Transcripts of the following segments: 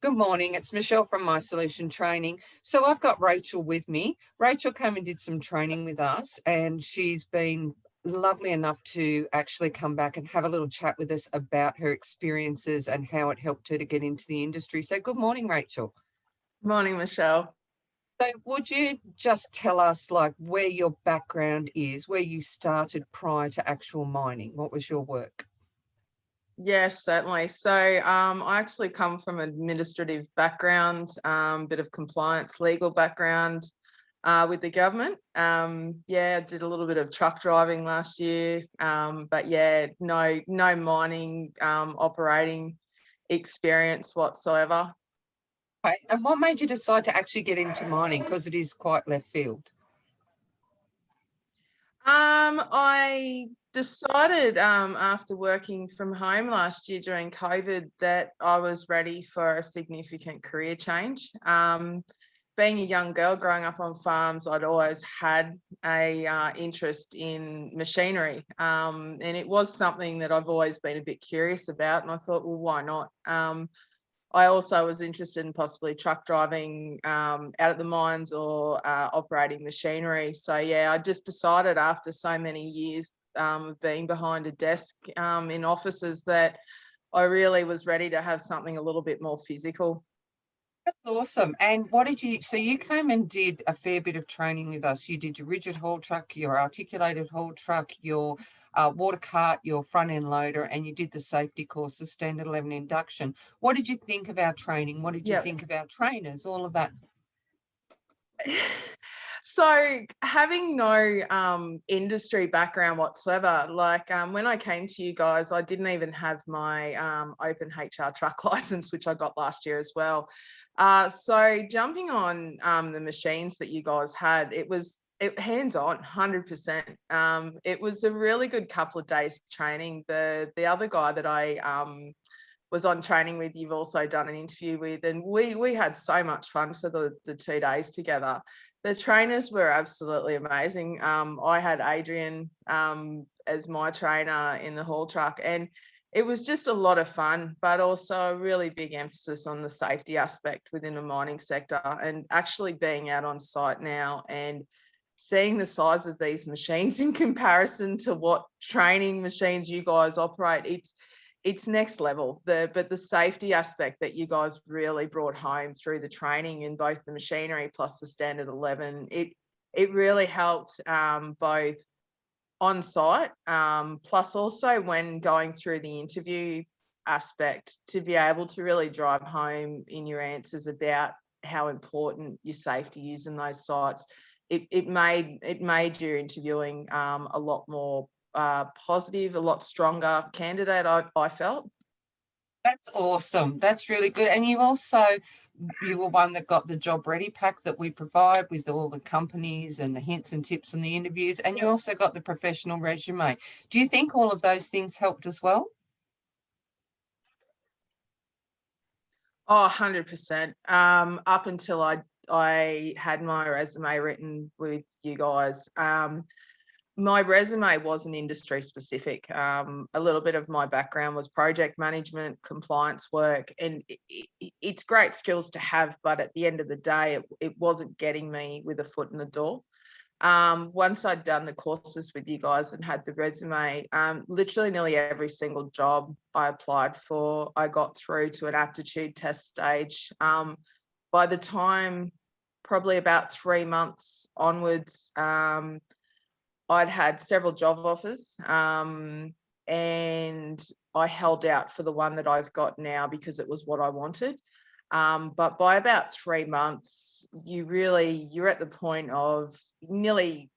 Good morning. It's Michelle from My Solution Training. So I've got Rachel with me. Rachel came and did some training with us, and she's been lovely enough to actually come back and have a little chat with us about her experiences and how it helped her to get into the industry. So good morning, Rachel. Morning, Michelle. So would you just tell us like where your background is, where you started prior to actual mining? What was your work? Yes, certainly. So I actually come from an administrative background, bit of compliance, legal background with the government. I did a little bit of truck driving last year, but no mining operating experience whatsoever. Okay. And what made you decide to actually get into mining? Because it is quite left field. I decided after working from home last year during COVID that I was ready for a significant career change. Being a young girl growing up on farms, I'd always had a interest in machinery, and it was something that I've always been a bit curious about. And I thought, well, why not? I also was interested in possibly truck driving out at the mines or operating machinery. So I just decided after so many years of being behind a desk in offices that I really was ready to have something a little bit more physical. That's awesome. And what did you, so you came and did a fair bit of training with us. You did your rigid haul truck, your articulated haul truck, your water cart, your front end loader, and you did the safety course, the standard 11 induction. What did you think of our training? What did you Yeah. think of our trainers? All of that. So having no industry background whatsoever, like when I came to you guys, I didn't even have my open HR truck license, which I got last year as well. So jumping on the machines that you guys had, it was hands-on 100%. It was a really good couple of days training. The other guy that I was on training with, you've also done an interview with, and we had so much fun for the 2 days together. The trainers were absolutely amazing. I had Adrian as my trainer in the haul truck, and it was just a lot of fun, but also a really big emphasis on the safety aspect within the mining sector, and actually being out on site now and seeing the size of these machines in comparison to what training machines you guys operate. It's next level. But the safety aspect that you guys really brought home through the training in both the machinery plus the standard 11, it really helped both on site, plus also when going through the interview aspect, to be able to really drive home in your answers about how important your safety is in those sites. It made your interviewing a lot more positive, a lot stronger candidate, I felt. That's awesome. That's really good. And you were one that got the job ready pack that we provide with all the companies and the hints and tips and the interviews. And you also got the professional resume. Do you think all of those things helped as well? Oh, 100%. Up until I had my resume written with you guys. My resume wasn't industry specific. A little bit of my background was project management, compliance work, and it's great skills to have, but at the end of the day, it wasn't getting me with a foot in the door. Once I'd done the courses with you guys and had the resume, literally nearly every single job I applied for, I got through to an aptitude test stage. By the time, probably about 3 months onwards, I'd had several job offers, and I held out for the one that I've got now because it was what I wanted. But by about 3 months, you're at the point of nearly,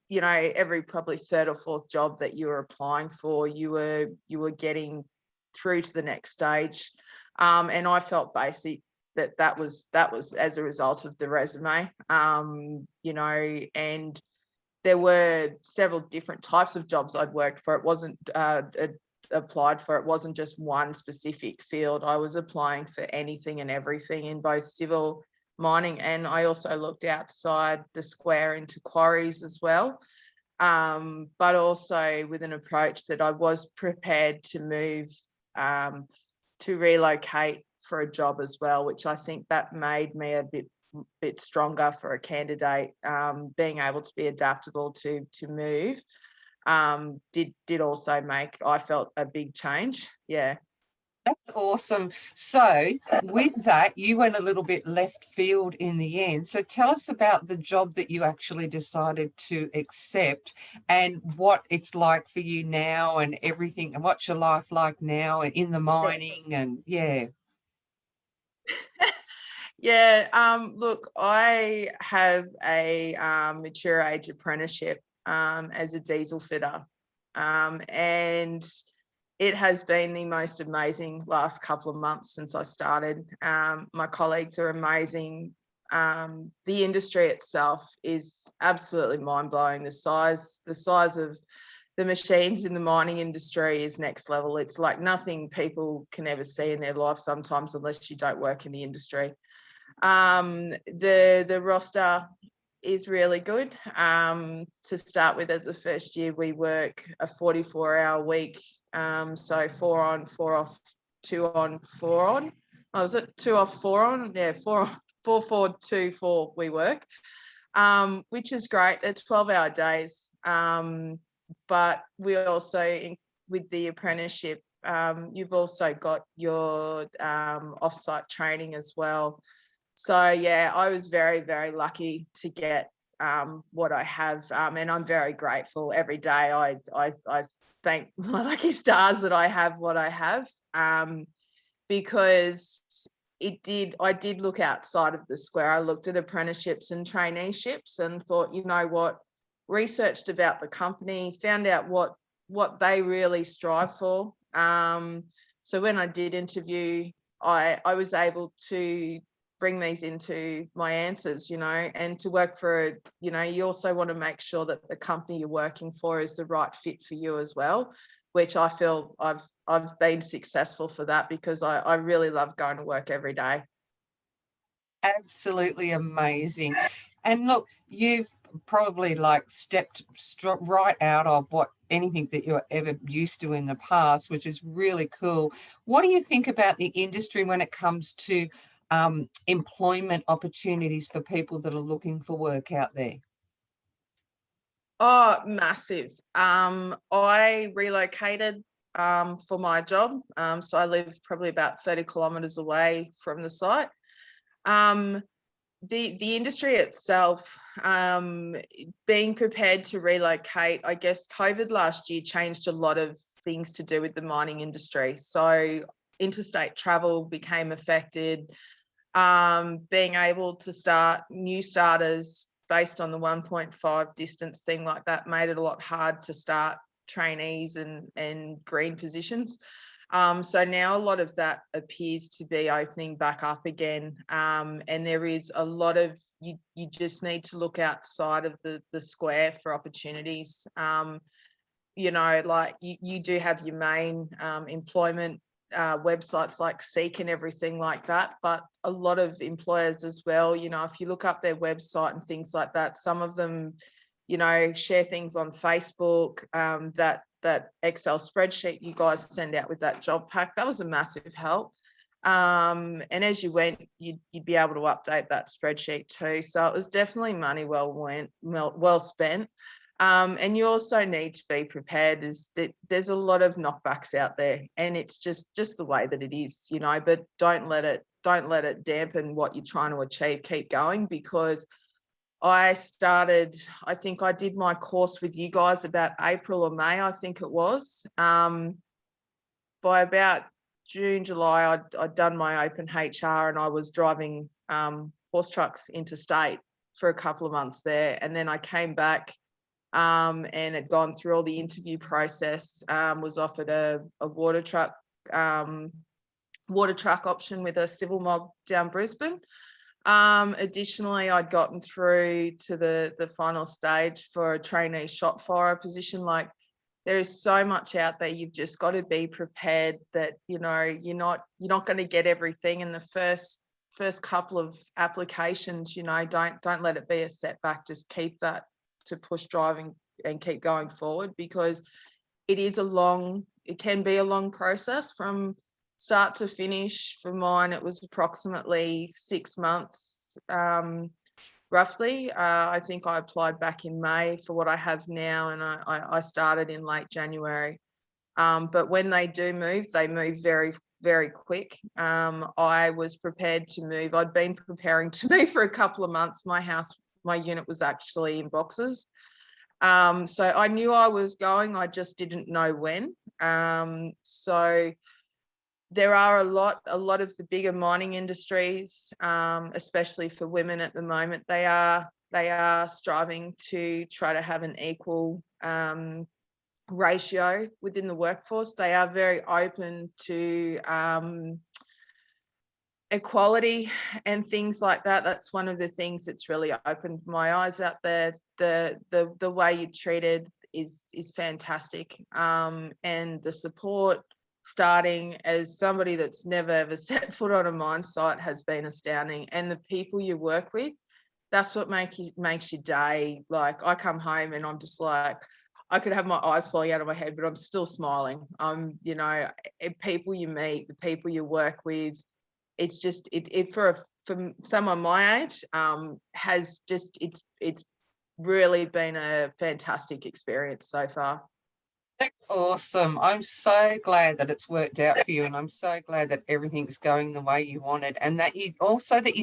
every probably third or fourth job that you were applying for, you were getting through to the next stage. And I felt basic that was as a result of the resume, and there were several different types of jobs I'd worked for. It wasn't applied for. It wasn't just one specific field. I was applying for anything and everything in both civil, mining, and I also looked outside the square into quarries as well. But also with an approach that I was prepared to move, to relocate for a job as well, which I think that made me a bit stronger for a candidate. Being able to be adaptable to move did also make, I felt, a big change. Yeah. That's awesome. So, with that, you went a little bit left field in the end. So, tell us about the job that you actually decided to accept and what it's like for you now and everything, and what's your life like now and in the mining and yeah. Yeah, look, I have a mature age apprenticeship as a diesel fitter, and it has been the most amazing last couple of months since I started. My colleagues are amazing. The industry itself is absolutely mind-blowing. The size of the machines in the mining industry is next level. It's like nothing people can ever see in their life sometimes, unless you don't work in the industry. The roster is really good. To start with, as a first year, we work a 44-hour week. So 4 on, 4 off, 2 on, 4 on. Oh, was it 2 off, 4 on? Yeah, 4 4 4 2 4 we work, which is great. They're 12-hour days. But we also, with the apprenticeship, you've also got your off-site training as well. So yeah, I was very, very lucky to get what I have, and I'm very grateful every day. I thank my lucky stars that I have what I have, because I did look outside of the square. I looked at apprenticeships and traineeships and thought, you know what, researched about the company, found out what they really strive for. So when I did interview, I was able to bring these into my answers, and to work for, you also want to make sure that the company you're working for is the right fit for you as well, which I feel I've been successful for that, because I really love going to work every day. Absolutely amazing. And look, you've probably like stepped right out of what anything that you're ever used to in the past, which is really cool. What do you think about the industry when it comes to employment opportunities for people that are looking for work out there? Oh, massive. I relocated for my job. So I live probably about 30 kilometers away from the site. Um, the industry itself, being prepared to relocate, I guess COVID last year changed a lot of things to do with the mining industry. So interstate travel became affected. Being able to start new starters based on the 1.5 distance thing like that made it a lot hard to start trainees and green positions. So now a lot of that appears to be opening back up again. And there is a lot of, you just need to look outside of the square for opportunities. Like you do have your main employment websites like Seek and everything like that, but a lot of employers as well, if you look up their website and things like that, some of them, share things on Facebook. That Excel spreadsheet you guys send out with that job pack, that was a massive help. And as you went, you'd be able to update that spreadsheet too. So it was definitely money well spent. And you also need to be prepared, is that there's a lot of knockbacks out there, and it's just the way that it is, but don't let it dampen what you're trying to achieve. Keep going, because I think I did my course with you guys about April or May, I think it was. By about June, July, I'd done my open HR, and I was driving horse trucks interstate for a couple of months there. And then I came back and had gone through all the interview process, was offered a water truck option with a civil mob down Brisbane. Additionally, I'd gotten through to the final stage for a trainee shot firer position. Like, there is so much out there. You've just got to be prepared that, you're not going to get everything in the first couple of applications. Don't let it be a setback. Just keep that to push driving and keep going forward, because it can be a long process from start to finish for mine, it was approximately 6 months, roughly. I think I applied back in May for what I have now, and I started in late January. But when they move very, very quick. I was prepared to move. I'd been preparing to move for a couple of months. My unit was actually in boxes. So I knew I was going, I just didn't know when. So there are a lot of the bigger mining industries, especially for women at the moment, they are striving to try to have an equal ratio within the workforce. They are very open to equality and things like that. That's one of the things that's really opened my eyes out there. The way you're treated is fantastic, and the support, starting as somebody that's never ever set foot on a mine site, has been astounding. And the people you work with, that's what makes your day. Like, I come home and I'm just like, I could have my eyes falling out of my head, but I'm still smiling. People you meet, the people you work with, it's just it for someone my age, has just it's really been a fantastic experience so far. That's awesome. I'm so glad that it's worked out for you, and I'm so glad that everything's going the way you wanted, and that you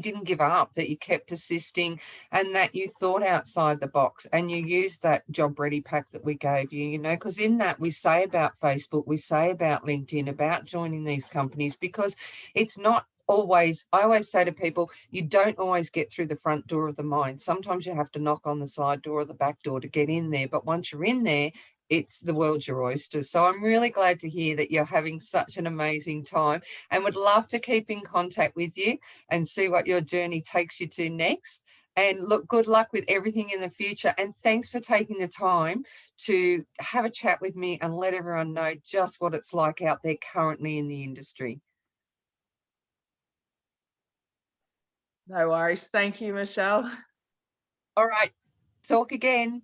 didn't give up, that you kept persisting, and that you thought outside the box, and you used that job ready pack that we gave you, because in that we say about Facebook, we say about LinkedIn, about joining these companies, because it's not always, I always say to people, you don't always get through the front door of the mine. Sometimes you have to knock on the side door or the back door to get in there. But once you're in there, it's the world's your oyster. So I'm really glad to hear that you're having such an amazing time, and would love to keep in contact with you and see what your journey takes you to next. And look, good luck with everything in the future. And thanks for taking the time to have a chat with me and let everyone know just what it's like out there currently in the industry. No worries. Thank you, Michelle. All right, talk again.